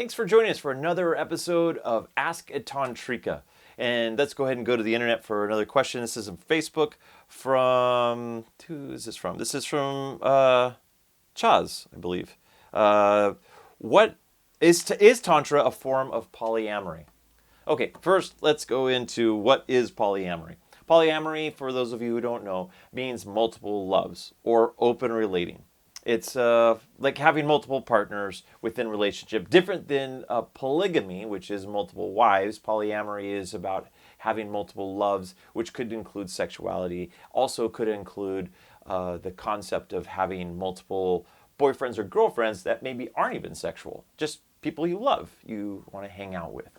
Thanks for joining us for another episode of Ask a Tantrica. And let's go ahead and go to the internet for another question. This is on Facebook from, who is this from? This is from Chaz, I believe. What is Tantra a form of polyamory? Okay, first let's go into what is polyamory. Polyamory, for those of you who don't know, means multiple loves or open relating. It's like having multiple partners within a relationship, different than polygamy, which is multiple wives. Polyamory is about having multiple loves, which could include sexuality, also could include the concept of having multiple boyfriends or girlfriends that maybe aren't even sexual, just people you love, you want to hang out with.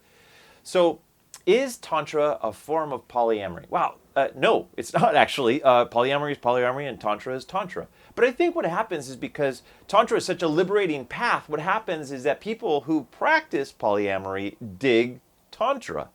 So is Tantra a form of polyamory? Wow, no, it's not actually. Polyamory is polyamory and Tantra is Tantra. But I think what happens is because Tantra is such a liberating path, what happens is that people who practice polyamory dig Tantra.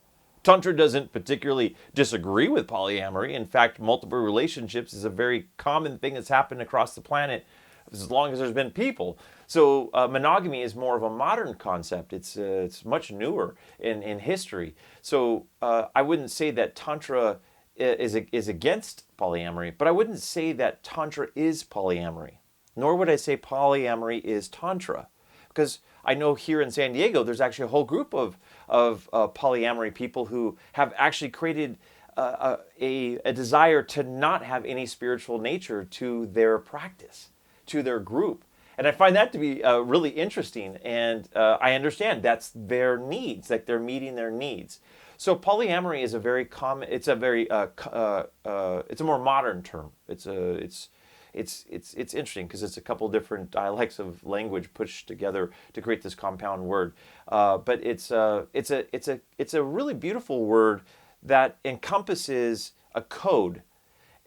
Tantra doesn't particularly disagree with polyamory. In fact, multiple relationships is a very common thing that's happened across the planet as long as there's been people. So monogamy is more of a modern concept. It's much newer in history. So I wouldn't say that Tantra is against polyamory, but I wouldn't say that Tantra is polyamory. Nor would I say polyamory is Tantra. Because I know here in San Diego, there's actually a whole group of polyamory people who have actually created a desire to not have any spiritual nature to their practice, to their group. And I find that to be really interesting, and I understand that's their needs, like they're meeting their needs. So polyamory is a very common. It's a very it's a more modern term. It's interesting because it's a couple different dialects of language pushed together to create this compound word. But it's a really beautiful word that encompasses a code.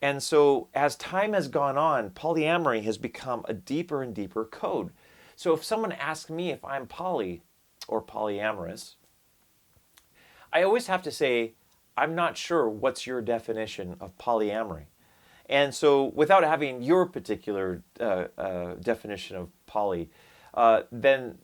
And so as time has gone on, polyamory has become a deeper and deeper code. So if someone asks me if I'm poly or polyamorous, I always have to say, I'm not sure what's your definition of polyamory. And so without having your particular definition of poly, then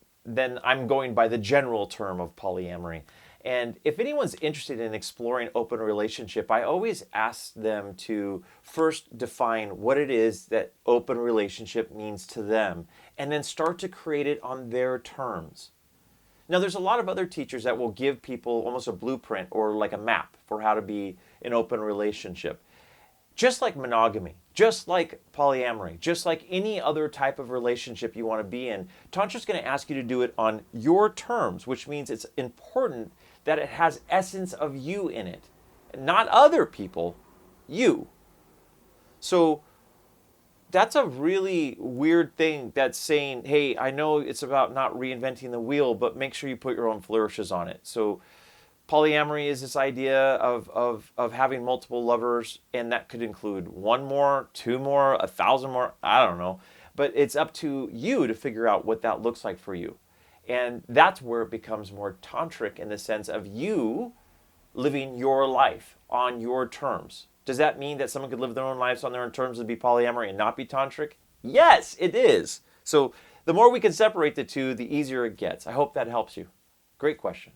I'm going by the general term of polyamory. And if anyone's interested in exploring open relationship, I always ask them to first define what it is that open relationship means to them, and then start to create it on their terms. Now, there's a lot of other teachers that will give people almost a blueprint or like a map for how to be an open relationship. Just like monogamy, just like polyamory, just like any other type of relationship you want to be in, Tantra's going to ask you to do it on your terms, which means it's important that it has essence of you in it, not other people, you. So that's a really weird thing that's saying, hey, I know it's about not reinventing the wheel, but make sure you put your own flourishes on it. So polyamory is this idea of having multiple lovers, and that could include one more, two more, 1,000 more, I don't know. But it's up to you to figure out what that looks like for you. And that's where it becomes more tantric in the sense of you living your life on your terms. Does that mean that someone could live their own lives on their own terms and be polyamory and not be tantric? Yes, it is. So the more we can separate the two, the easier it gets. I hope that helps you. Great question.